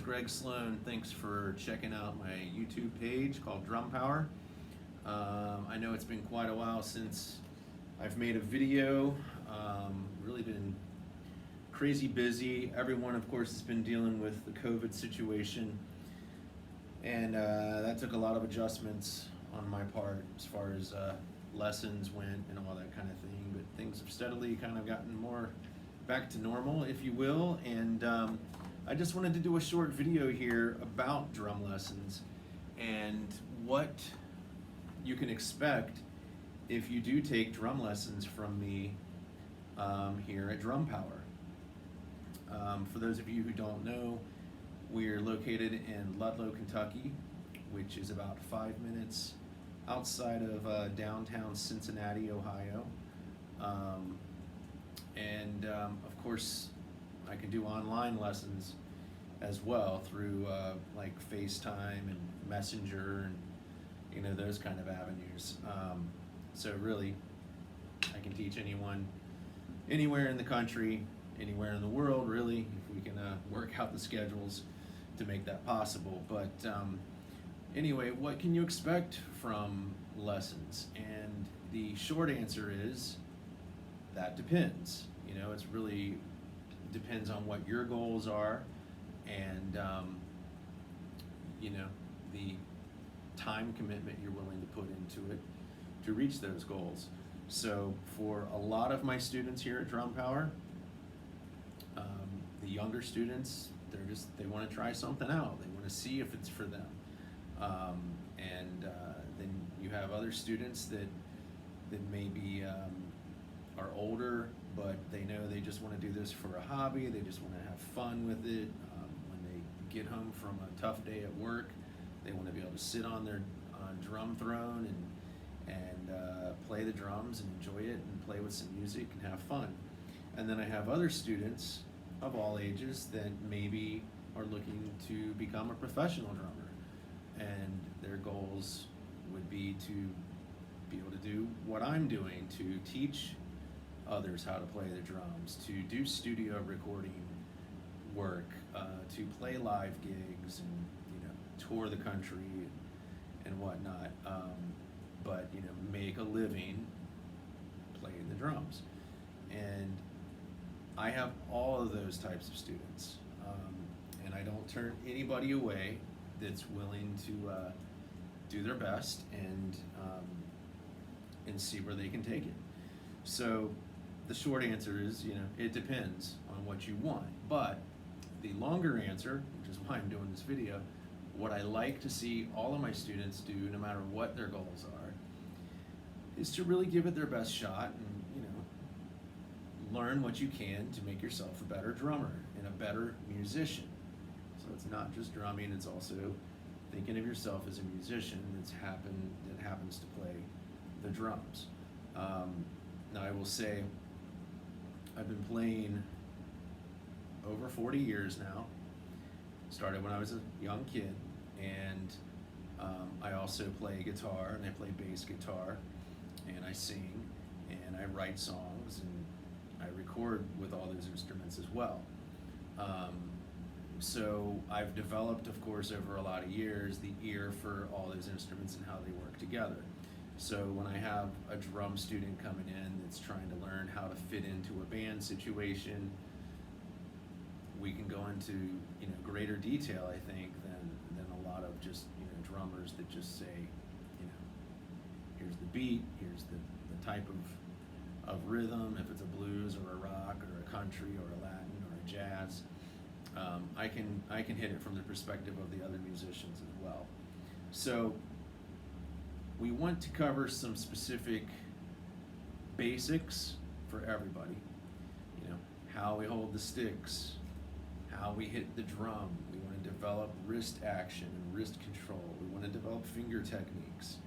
name's Greg Slone. Thanks for checking out my YouTube page called DrumPOWER. I know it's been quite a while since I've made a video. Really been crazy busy. Everyone, of course, has been dealing with the COVID situation, and that took a lot of adjustments on my part as far as lessons went and all that kind of thing. But things have steadily kind of gotten more back to normal, if you will, and I just wanted to do a short video here about drum lessons and what you can expect if you do take drum lessons from me here at DrumPOWER. For those of you who don't know, we're located in Ludlow, Kentucky, which is about 5 minutes outside of downtown Cincinnati, Ohio. Of course, I can do online lessons as well through like FaceTime and Messenger and those kind of avenues. So really, I can teach anyone, anywhere in the country, anywhere in the world, really, if we can work out the schedules to make that possible. But anyway, what can you expect from lessons? And the short answer is, that depends. It's really depends on what your goals are and the time commitment you're willing to put into it to reach those goals. So for a lot of my students here at DrumPOWER, the younger students, they want to try something out. They want to see if it's for them. Then you have other students that maybe are older, but they know they just want to do this for a hobby. They just want to have fun with it. When they get home from a tough day at work, they want to be able to sit on their drum throne and play the drums and enjoy it and play with some music and have fun. And then I have other students of all ages that maybe are looking to become a professional drummer, and their goals would be to be able to do what I'm doing, to teach others how to play the drums, to do studio recording work, to play live gigs and tour the country and whatnot, but make a living playing the drums. And I have all of those types of students, and I don't turn anybody away that's willing to do their best and see where they can take it. So the short answer is, it depends on what you want. But the longer answer, which is why I'm doing this video, what I like to see all of my students do, no matter what their goals are, is to really give it their best shot and learn what you can to make yourself a better drummer and a better musician. So it's not just drumming, it's also thinking of yourself as a musician that happens to play the drums. Now I will say, I've been playing over 40 years now. Started when I was a young kid, and I also play guitar, and I play bass guitar, and I sing, and I write songs, and I record with all those instruments as well. So I've developed, of course, over a lot of years, the ear for all those instruments and how they work together. So when I have a drum student coming in that's trying to learn how to fit into a band situation, we can go into greater detail, I think, than a lot of just drummers that just say, here's the beat, here's the type of rhythm, if it's a blues or a rock or a country or a Latin or a jazz. I can hit it from the perspective of the other musicians as well. So we want to cover some specific basics for everybody. How we hold the sticks, how we hit the drum. We want to develop wrist action and wrist control. We want to develop finger techniques.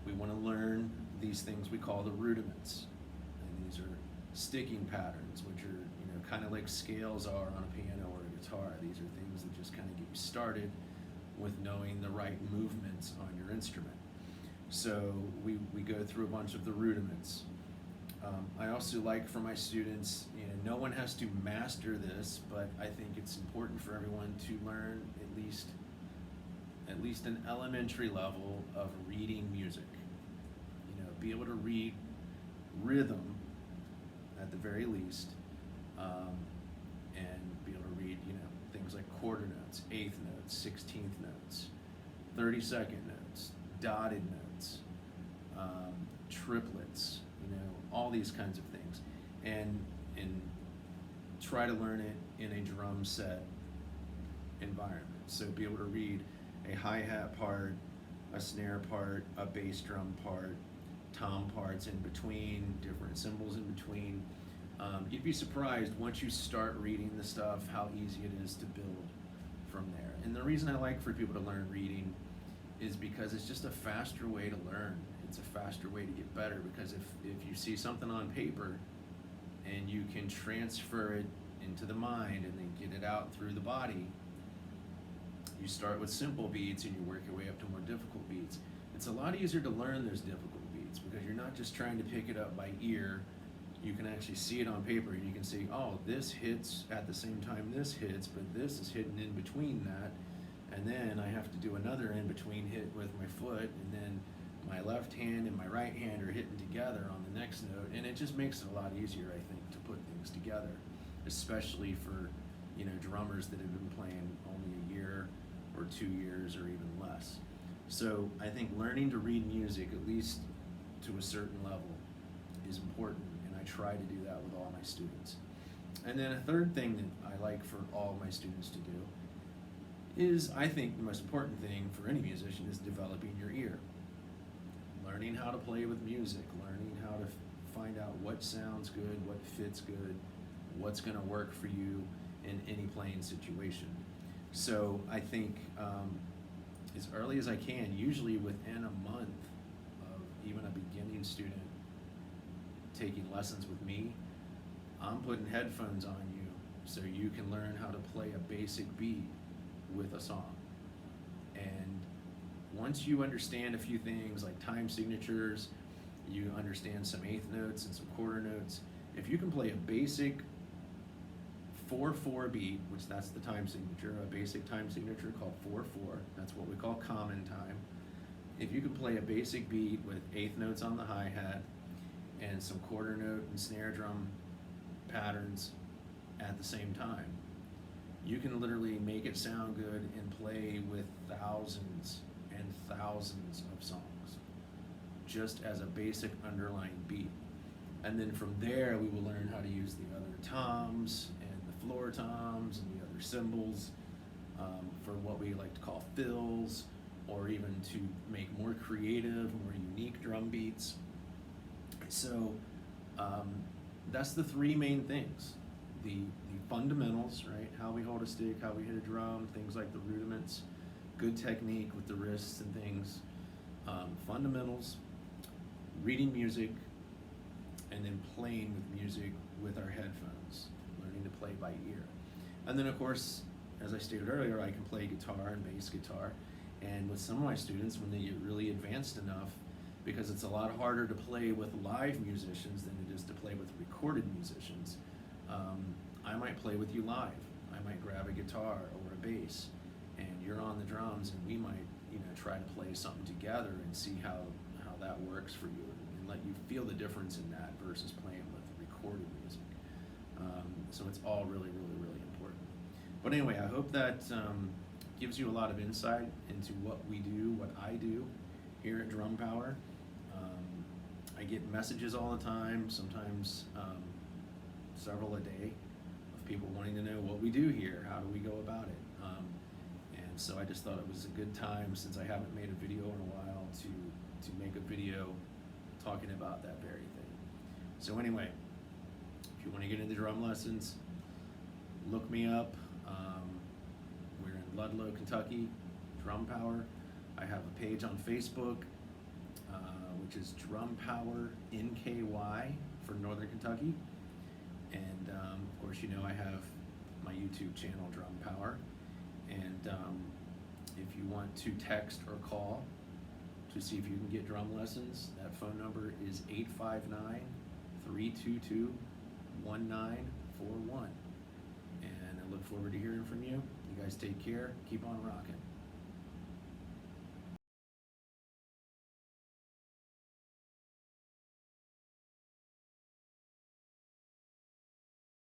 We want to learn these things we call the rudiments. And these are sticking patterns, which are kind of like scales are on a piano or a guitar. These are things that just kind of get you started with knowing the right movements on your instrument. So we go through a bunch of the rudiments. I also like for my students, no one has to master this, but I think it's important for everyone to learn at least an elementary level of reading music. Be able to read rhythm at the very least, and be able to read, things like quarter notes, eighth notes, 16th notes, 32nd notes, dotted notes, triplets, all these kinds of things, and try to learn it in a drum set environment. So be able to read a hi-hat part, a snare part, a bass drum part, tom parts in between, different cymbals in between. You'd be surprised once you start reading the stuff how easy it is to build from there. And the reason I like for people to learn reading is because it's just a faster way to learn. It's a faster way to get better, because if you see something on paper and you can transfer it into the mind and then get it out through the body, you start with simple beats and you work your way up to more difficult beats. It's a lot easier to learn those difficult beats because you're not just trying to pick it up by ear. You can actually see it on paper and you can see, oh, this hits at the same time this hits, but this is hidden in between that. And then I have to do another in between hit with my foot, and then my left hand and my right hand are hitting together on the next note. And it just makes it a lot easier, I think, to put things together, especially for, drummers that have been playing only a year or 2 years or even less. So I think learning to read music, at least to a certain level, is important, and I try to do that with all my students. And then a third thing that I like for all my students to do is, I think the most important thing for any musician is developing your ear. Learning how to play with music, learning how to find out what sounds good, what fits good, what's gonna work for you in any playing situation. So I think as early as I can, usually within a month of even a beginning student taking lessons with me, I'm putting headphones on you so you can learn how to play a basic beat with a song. And once you understand a few things like time signatures, you understand some eighth notes and some quarter notes, if you can play a basic 4/4 beat, which that's the time signature, a basic time signature called 4/4, that's what we call common time. If you can play a basic beat with eighth notes on the hi-hat and some quarter note and snare drum patterns at the same time, you can literally make it sound good and play with thousands and thousands of songs, just as a basic underlying beat. And then from there, we will learn how to use the other toms and the floor toms and the other cymbals for what we like to call fills, or even to make more creative, more unique drum beats. So that's the three main things. The fundamentals, right? How we hold a stick, how we hit a drum, things like the rudiments, good technique with the wrists and things. Fundamentals, reading music, and then playing with music with our headphones, learning to play by ear. And then of course, as I stated earlier, I can play guitar and bass guitar. And with some of my students, when they get really advanced enough, because it's a lot harder to play with live musicians than it is to play with recorded musicians, I might play with you live. I might grab a guitar or a bass, and you're on the drums, and we might, try to play something together and see how that works for you, and let you feel the difference in that versus playing with recorded music. So it's all really, really, really important. But anyway, I hope that gives you a lot of insight into what we do, what I do here at DrumPOWER. I get messages all the time, sometimes several a day, of people wanting to know what we do here, how do we go about it. And so I just thought it was a good time, since I haven't made a video in a while, to make a video talking about that very thing. So anyway, if you want to get into drum lessons, look me up. We're in Ludlow, Kentucky, DrumPOWER. I have a page on Facebook, which is DrumPOWER NKY for Northern Kentucky. And of course, I have my YouTube channel, DrumPOWER. And if you want to text or call to see if you can get drum lessons, that phone number is 322-1941. And I look forward to hearing from you. You guys take care. Keep on rocking.